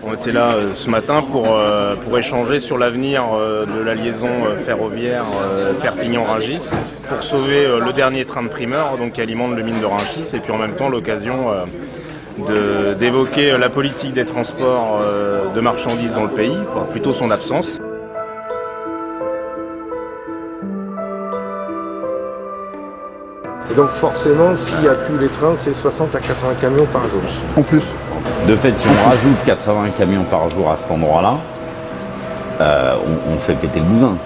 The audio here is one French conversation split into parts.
On était là ce matin pour échanger sur l'avenir de la liaison ferroviaire Perpignan-Rungis, pour sauver le dernier train de primeur donc, qui alimente le mine de Rungis, et puis en même temps l'occasion d'évoquer la politique des transports de marchandises dans le pays, plutôt son absence. Et donc forcément, s'il n'y a plus les trains, c'est 60 à 80 camions par jour. En plus. De fait, si on rajoute 80 camions par jour à cet endroit-là, on fait péter le bousin.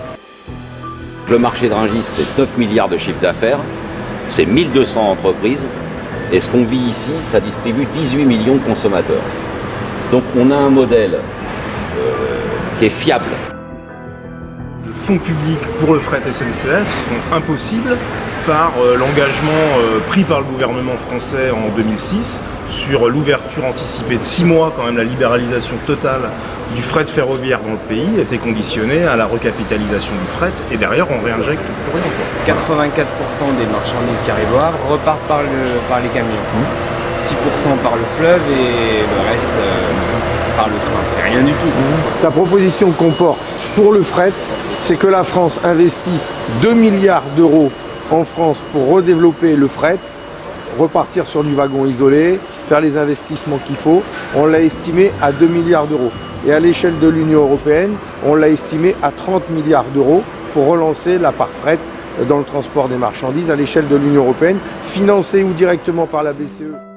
Le marché de Rungis, c'est 9 milliards de chiffre d'affaires, c'est 1200 entreprises, et ce qu'on vit ici, ça distribue 18 millions de consommateurs. Donc on a un modèle qui est fiable. Les fonds publics pour le fret SNCF sont impossibles par l'engagement pris par le gouvernement français en 2006 sur l'ouverture anticipée de 6 mois, quand même la libéralisation totale du fret ferroviaire dans le pays était conditionnée à la recapitalisation du fret, et derrière on réinjecte pour rien. 84% des marchandises qui arrivent au Havre repartent par les camions, 6% par le fleuve et le reste par le train. C'est rien du tout. La proposition qu'on porte pour le fret, c'est que la France investisse 2 milliards d'euros en France pour redévelopper le fret, repartir sur du wagon isolé, faire les investissements qu'il faut. On l'a estimé à 2 milliards d'euros. Et à l'échelle de l'Union européenne, on l'a estimé à 30 milliards d'euros pour relancer la part fret dans le transport des marchandises à l'échelle de l'Union européenne, financée ou directement par la BCE.